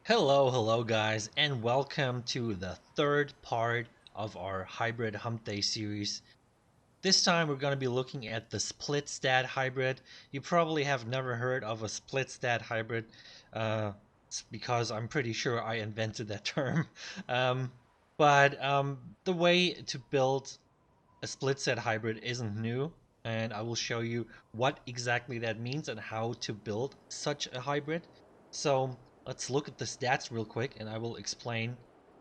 Hello guys, and welcome to the third part of our hybrid hump day series. This time we're going to be looking at the split stat hybrid. You probably have never heard of a split stat hybrid, it's because I'm pretty sure I invented that term. Um, but the way to build a split stat hybrid isn't new, and I will show you what exactly that means and how to build such a hybrid. So let's look at the stats real quick, and I will explain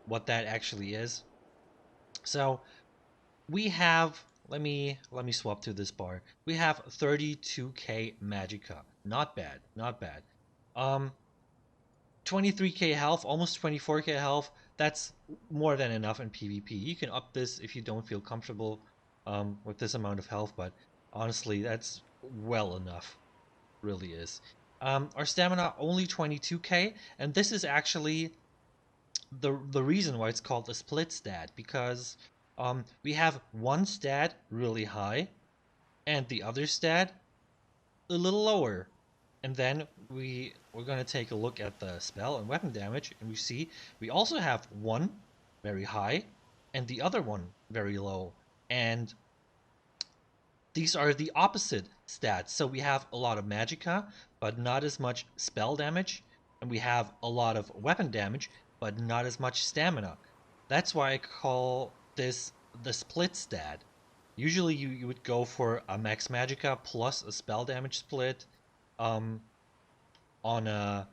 what that actually is. So we have let me swap to this bar. We have 32k magicka. Not bad, not bad. Um 23k health, almost 24k health. That's more than enough in PvP. You can up this if you don't feel comfortable with this amount of health, but honestly, that's well enough. Really is. Our stamina only 22k, and this is actually the reason why it's called a split stat, because we have one stat really high and the other stat a little lower. And then we're going to take a look at the spell and weapon damage, and we see we also have one very high and the other one very low. And these are the opposite stats. So we have a lot of magicka, but not as much spell damage, and we have a lot of weapon damage, but not as much stamina. That's why I call this the split stat. Usually you would go for a max magicka plus a spell damage split um, on a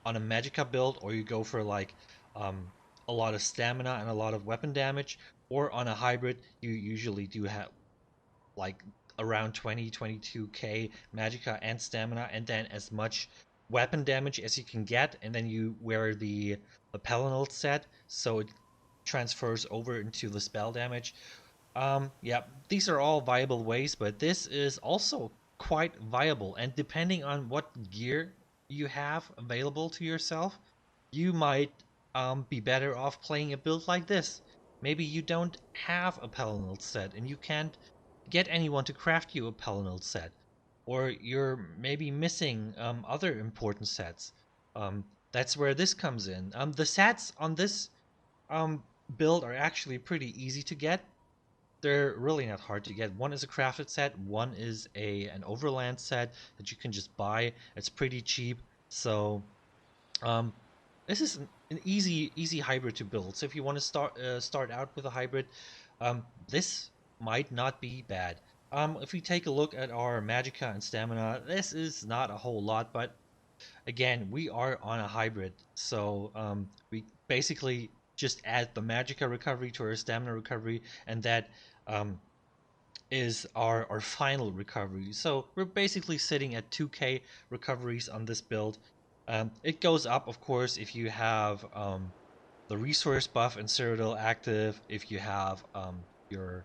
magicka build, or you go for like um, a lot of stamina and a lot of weapon damage, or on a hybrid you usually do have like around 22k magicka and stamina, and then as much weapon damage as you can get, and then you wear the Palinal set, so it transfers over into the spell damage. Yeah, these are all viable ways, but this is also quite viable, and depending on what gear you have available to yourself, you might be better off playing a build like this. Maybe you don't have a Palinal set and you can't get anyone to craft you a Palinal set, or you're maybe missing other important sets. That's where this comes in. The sets on this um, build are actually pretty easy to get. They're really not hard to get. One is a crafted set, one is an overland set that you can just buy. It's pretty cheap, so um, this is an easy hybrid to build. So if you want to start out with a hybrid, this might not be bad. If we take a look at our magicka and stamina, this is not a whole lot, but again, we are on a hybrid, so we basically just add the magicka recovery to our stamina recovery, and that um, is our final recovery. So we're basically sitting at 2k recoveries on this build. It goes up, of course, if you have the resource buff and Cyrodiil active, if you have your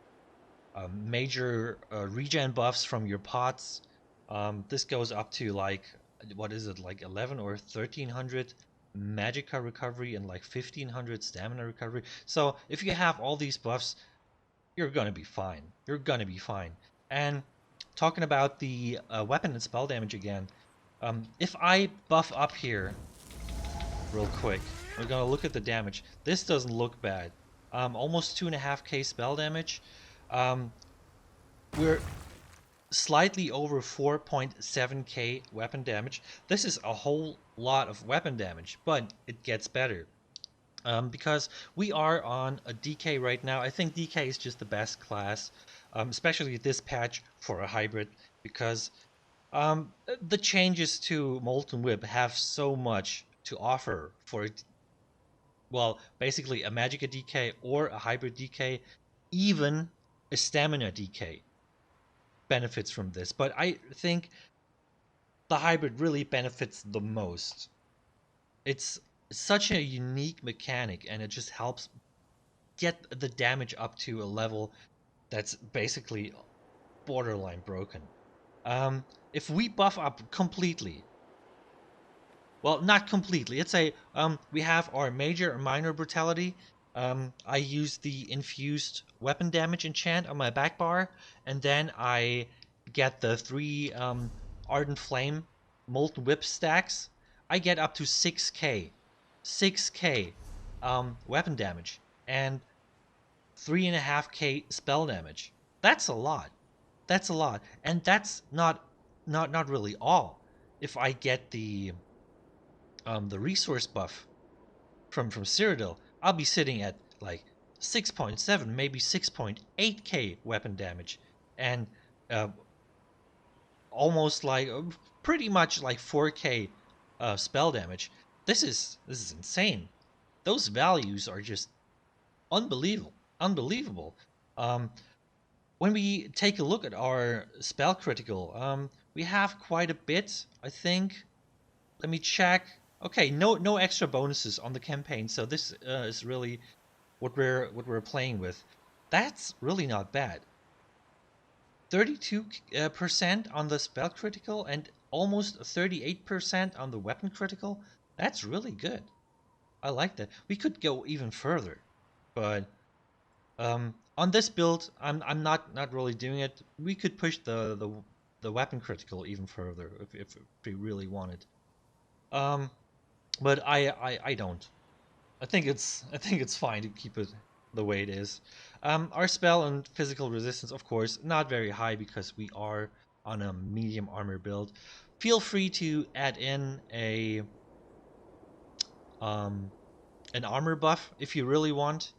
major regen buffs from your pots. This goes up to like, what is it, like 11 or 1300 magicka recovery and like 1500 stamina recovery. So if you have all these buffs, you're gonna be fine. You're gonna be fine. And talking about the weapon and spell damage again, if I buff up here real quick, we're gonna look at the damage. This doesn't look bad. Almost 2.5k spell damage. Um, we're slightly over 4.7k weapon damage. This is a whole lot of weapon damage, but it gets better. Because we are on a DK right now. I think DK is just the best class, especially this patch for a hybrid, because the changes to Molten Whip have so much to offer for, well, basically a Magicka DK or a hybrid DK, even a Stamina DK benefits from this. But I think the hybrid really benefits the most. It's such a unique mechanic, and it just helps get the damage up to a level that's basically borderline broken. If we buff up completely, well, not completely. Let's say we have our major or minor brutality. I use the infused weapon damage enchant on my back bar, and then I get the three ardent flame molten whip stacks. I get up to 6k 6k weapon damage and 3.5k spell damage. That's a lot. That's a lot, and that's not really all. If I get the resource buff from Cyrodiil, I'll be sitting at like 6.7, maybe 6.8k weapon damage, and uh, almost like pretty much like 4k spell damage. This is insane. Those values are just unbelievable, unbelievable. Um, when we take a look at our spell critical, we have quite a bit, I think. Let me check. Okay, no extra bonuses on the campaign, so this is really what we're playing with. That's really not bad. 32% on the spell critical and almost 38% on the weapon critical. That's really good. I like that. We could go even further, but on this build, I'm not really doing it. We could push the weapon critical even further if we really wanted. Um, but I don't. I think it's fine to keep it the way it is. Our spell and physical resistance, of course, not very high because we are on a medium armor build. Feel free to add in a um an armor buff if you really want.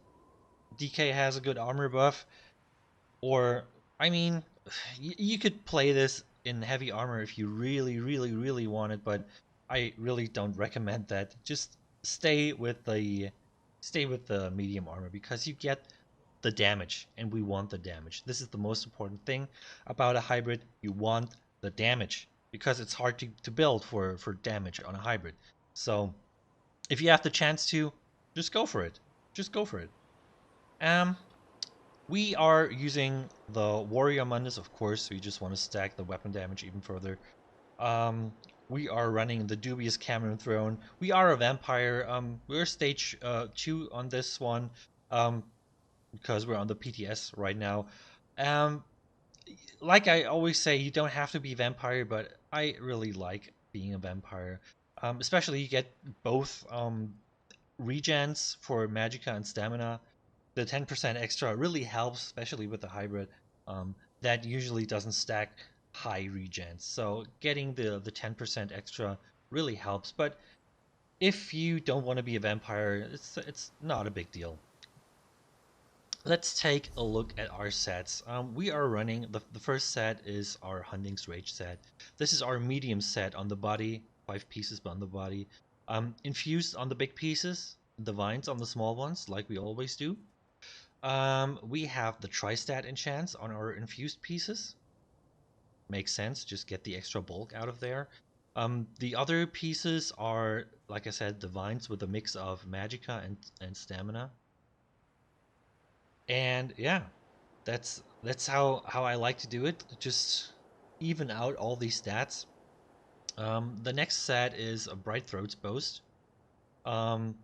DK has a good armor buff. Or, I mean, you could play this in heavy armor if you really, really, really want it, but I really don't recommend that. Just stay with the medium armor because you get the damage, and we want the damage. This is the most important thing about a hybrid. You want the damage because it's hard to build for damage on a hybrid. So if you have the chance to, just go for it. Just go for it. Um, we are using the Warrior Mundus, of course, so you just want to stack the weapon damage even further. Um, we are running the Dubious Cameron Throne. We are a vampire. We're stage 2 on this one um, because we're on the PTS right now. Um, like I always say, you don't have to be vampire, but I really like being a vampire. Especially you get both regens for Magicka and Stamina. The 10% extra really helps, especially with the hybrid. That usually doesn't stack high regens. So getting the 10% extra really helps. But if you don't want to be a vampire, it's not a big deal. Let's take a look at our sets. We are running, the first set is our Hunting's Rage set. This is our medium set on the body, 5 pieces on the body. Infused on the big pieces, divines on the small ones, like we always do. We have the Tristat enchants on our infused pieces. Makes sense, just get the extra bulk out of there. The other pieces are, like I said, divines with a mix of magicka and stamina. And yeah, that's how I like to do it. Just even out all these stats. The next set is a Bright Throat's Boast. Um,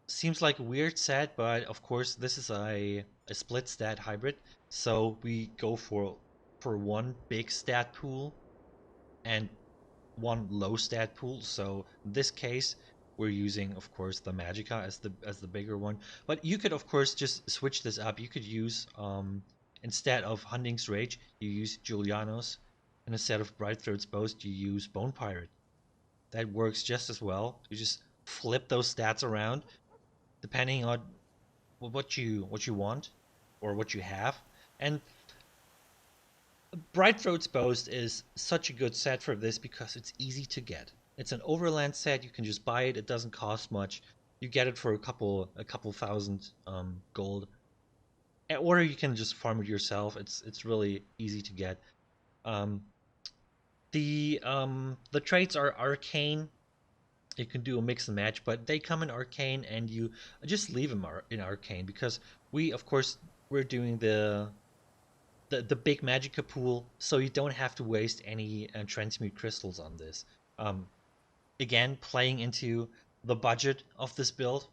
Seems like a weird set, but of course this is a split stat hybrid, so we go for one big stat pool and one low stat pool. So in this case, we're using, of course, the Magicka as the bigger one. But you could, of course, just switch this up. You could use instead of Hunting's Rage, you use Julianos, and instead of Bright Throat's Boast, you use Bone Pirate. That works just as well. You just flip those stats around depending on what you want or what you have. And Bright Throat's Boast is such a good set for this because it's easy to get. It's an overland set. You can just buy it. It doesn't cost much. You get it for a couple thousand gold, or you can just farm it yourself. It's really easy to get. Um, the traits are arcane. You can do a mix and match, but they come in arcane, and you just leave them in arcane because we, of course, we're doing the big Magicka pool, so you don't have to waste any transmute crystals on this. Um, Again, playing into the budget of this build,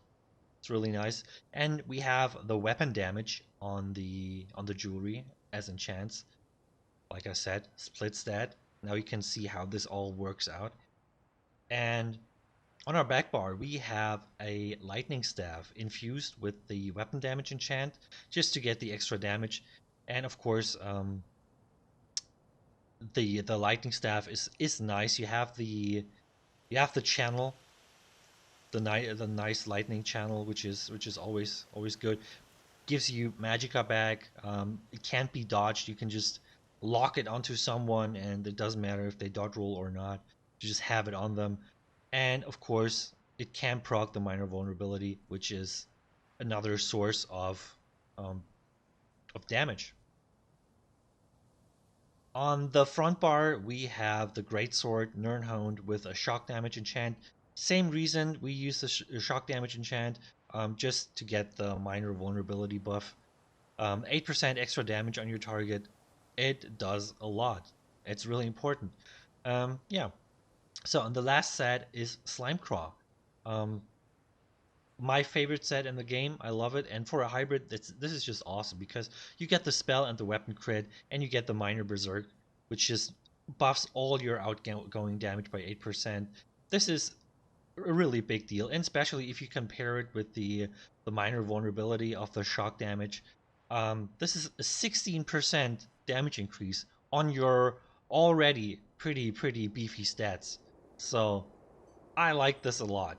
it's really nice. And we have the weapon damage on the jewelry as enchants. Like I said, splits that. Now you can see how this all works out. And On our back bar, we have a lightning staff infused with the weapon damage enchant, just to get the extra damage. And of course, the lightning staff is nice. You have the channel, the nice lightning channel, which is always good. Gives you magicka back. It can't be dodged. You can just lock it onto someone, and it doesn't matter if they dodge roll or not. You just have it on them, and of course, it can proc the minor vulnerability, which is another source um, of damage. On the front bar, we have the Greatsword Nirnhound with a shock damage enchant. Same reason we use the shock damage enchant, just to get the minor vulnerability buff. 8% extra damage on your target. It does a lot. It's really important. Yeah. So, and the last set is Slime Craw. Um, my favorite set in the game. I love it. And for a hybrid, this is just awesome because you get the spell and the weapon crit, and you get the minor berserk, which just buffs all your outgoing damage by 8%. This is a really big deal, and especially if you compare it with the minor vulnerability of the shock damage. This is a 16% damage increase on your already pretty beefy stats. So I like this a lot.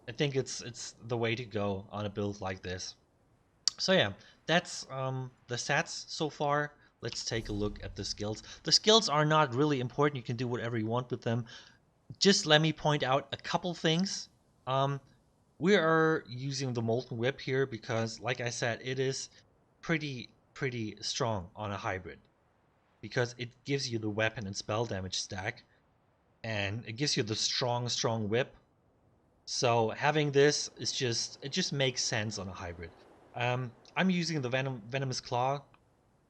I think it's the way to go on a build like this. So yeah, that's the stats so far. Let's take a look at the skills. The skills are not really important. You can do whatever you want with them. Just let me point out a couple things. Um, we are using the Molten Whip here because, like I said, it is pretty strong on a hybrid because it gives you the weapon and spell damage stack, and it gives you the strong whip. So having this is just makes sense on a hybrid. I'm using the Venomous Claw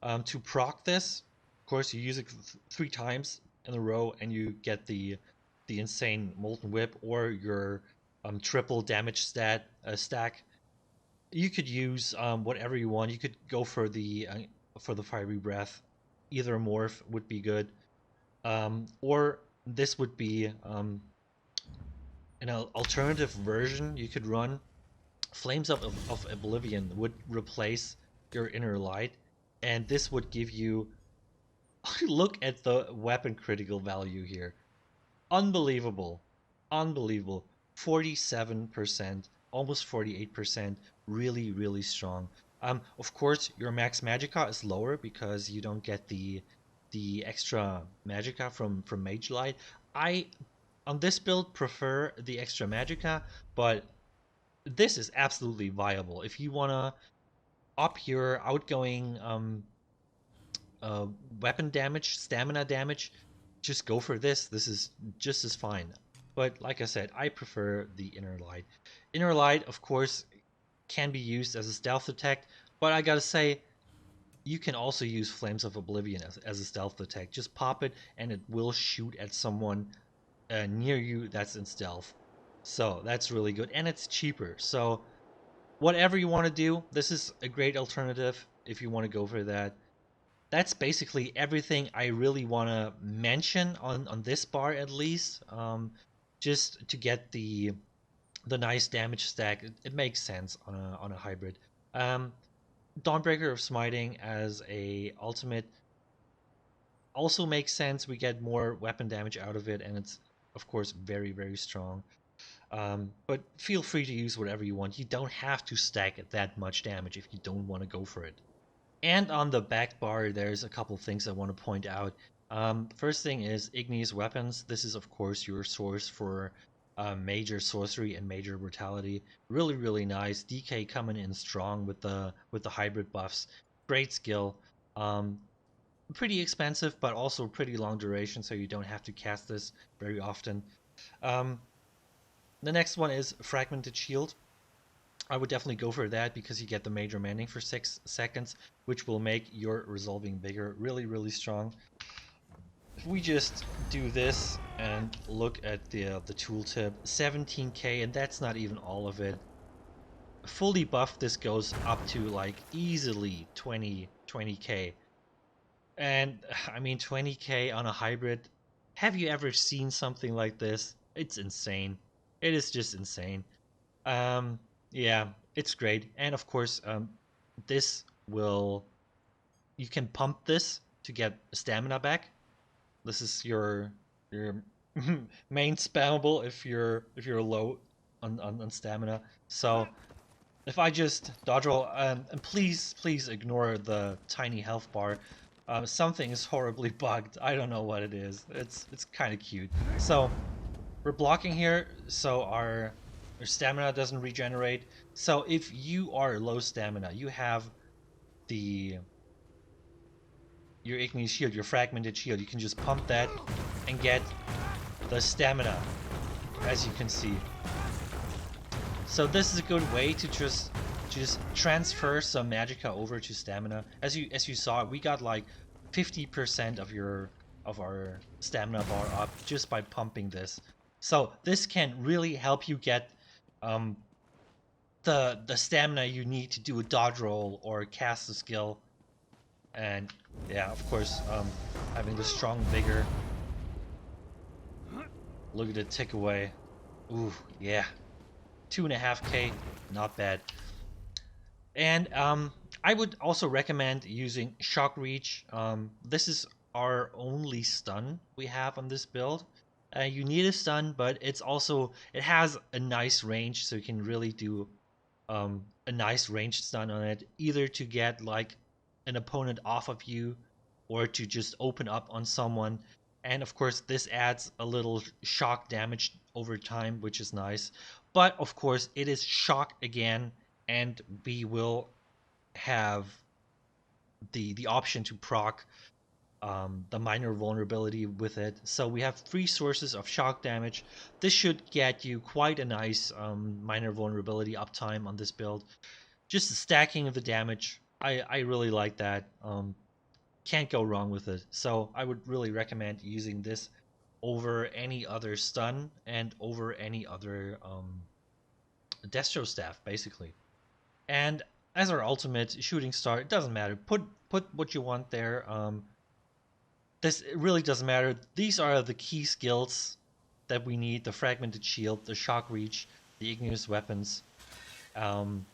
to proc this. Of course, you use it 3 times in a row, and you get the insane Molten Whip or your triple damage stack. You could use whatever you want. You could go for the Fiery Breath. Either morph would be good, or this would be an alternative version you could run. Flames of Oblivion would replace your Inner Light, and this would give you look at the weapon critical value here. Unbelievable. Unbelievable. 47%, almost 48%. Really strong. Of course, your max magicka is lower because you don't get the extra magicka from Mage Light. I on this build prefer the extra magicka, but this is absolutely viable. If you wanna up your outgoing uh, weapon damage, stamina damage, just go for this. This is just as fine. But like I said, I prefer the Inner Light. Inner Light, of course, can be used as a stealth attack, but I gotta say, you can also use Flames of Oblivion as a stealth attack. Just pop it, and it will shoot at someone near you that's in stealth. So that's really good, and it's cheaper. So whatever you want to do, this is a great alternative if you want to go for that. That's basically everything I really want to mention on this bar at least. Just to get the nice damage stack, it makes sense on a hybrid. Um, Dawnbreaker of Smiting as a ultimate also makes sense. We get more weapon damage out of it, and it's of course very strong. But feel free to use whatever you want. You don't have to stack that much damage if you don't want to go for it. And on the back bar, there's a couple things I want to point out. First thing is Igneous Weapons. This is, of course, your source for major sorcery and major brutality. Really nice. DK coming in strong with the hybrid buffs. Great skill. Um, Pretty expensive, but also pretty long duration, so you don't have to cast this very often. Um, the next one is Fragmented Shield. I would definitely go for that because you get the major mending for 6 seconds, which will make your resolving vigor really strong. If we just do this and look at the tooltip, 17k, and that's not even all of it. Fully buffed, this goes up to like easily 20k. And I mean 20k on a hybrid. Have you ever seen something like this? It's insane. It is just insane. Um, yeah, it's great. And of course, this will you can pump this to get stamina back. This is your main spammable if you're low on stamina. So if I just dodge roll, and please ignore the tiny health bar. Something is horribly bugged. I don't know what it is. It's kind of cute. So we're blocking here, so our stamina doesn't regenerate. So if you are low stamina, you have the your igneous shield, your fragmented shield. You can just pump that and get the stamina, as you can see. So this is a good way to just transfer some magicka over to stamina. As you saw, we got like 50% of our stamina bar up just by pumping this. So this can really help you get um, the stamina you need to do a dodge roll or cast a skill. And yeah, of course, having the strong vigor. Look at it tick away. Ooh, yeah. 2.5k, not bad. And I would also recommend using Shock Reach. This is our only stun we have on this build. You need a stun, but it has a nice range, so you can really do a nice ranged stun on it, either to get like an opponent off of you or to just open up on someone. And of course, this adds a little shock damage over time, which is nice. But of course, it is shock again, and we will have the option to proc the minor vulnerability with it. So we have 3 sources of shock damage. This should get you quite a nice minor vulnerability uptime on this build. Just the stacking of the damage, I really like that. Can't go wrong with it. So I would really recommend using this over any other stun and over any other Destro staff, basically. And as our ultimate shooting star, it doesn't matter. Put what you want there. This really doesn't matter. These are the key skills that we need: the fragmented shield, the shock reach, the igneous weapons, um,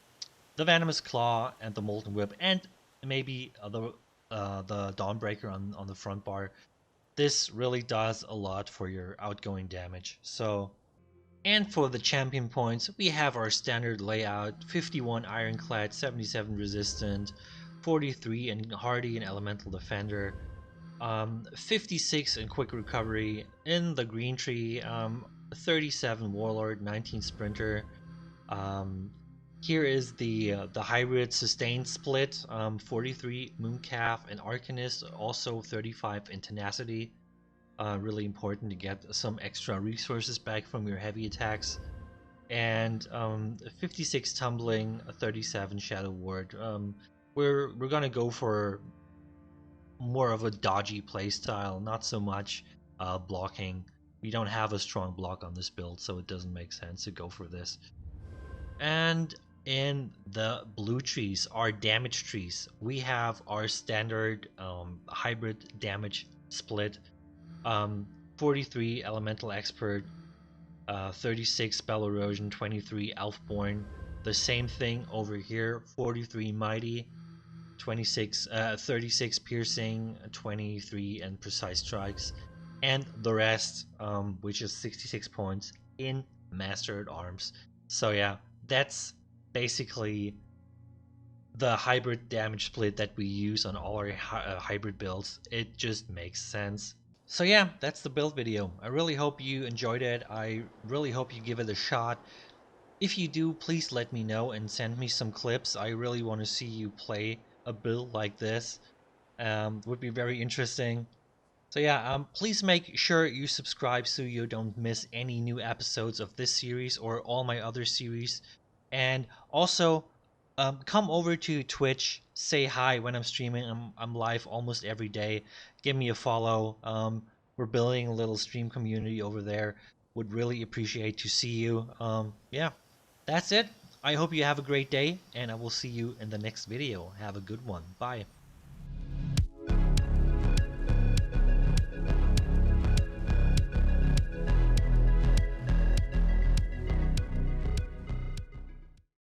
the venomous claw, and the molten whip, and maybe the dawnbreaker on the front bar. This really does a lot for your outgoing damage. So, and for the champion points, we have our standard layout: 51 ironclad, 77 resistant, 43 in hardy and elemental defender, 56 in quick recovery in the green tree, 37 warlord, 19 sprinter. Um, Here is the hybrid sustained split: 43 mooncalf and arcanist, also 35 in tenacity. Really important to get some extra resources back from your heavy attacks. And 56 tumbling, 37 shadow ward. We're gonna go for more of a dodgy playstyle, not so much blocking. We don't have a strong block on this build, so it doesn't make sense to go for this. And in the blue trees, our damage trees, we have our standard hybrid damage split: um, 43 elemental expert, 36 spell erosion, 23 elfborn. The same thing over here: 43 mighty, 36 piercing, 23 and precise strikes, and the rest, which is 66 points in master at arms. So yeah, that's basically the hybrid damage split that we use on all our hybrid builds. It just makes sense. So yeah, that's the build video. I really hope you enjoyed it. I really hope you give it a shot. If you do, please let me know and send me some clips. I really want to see you play a build like this. Would be very interesting. So yeah, please make sure you subscribe so you don't miss any new episodes of this series or all my other series. And also, come over to Twitch, say hi when I'm streaming. I'm live almost every day. Give me a follow. We're building a little stream community over there. Would really appreciate to see you. Yeah, that's it. I hope you have a great day, and I will see you in the next video. Have a good one. Bye.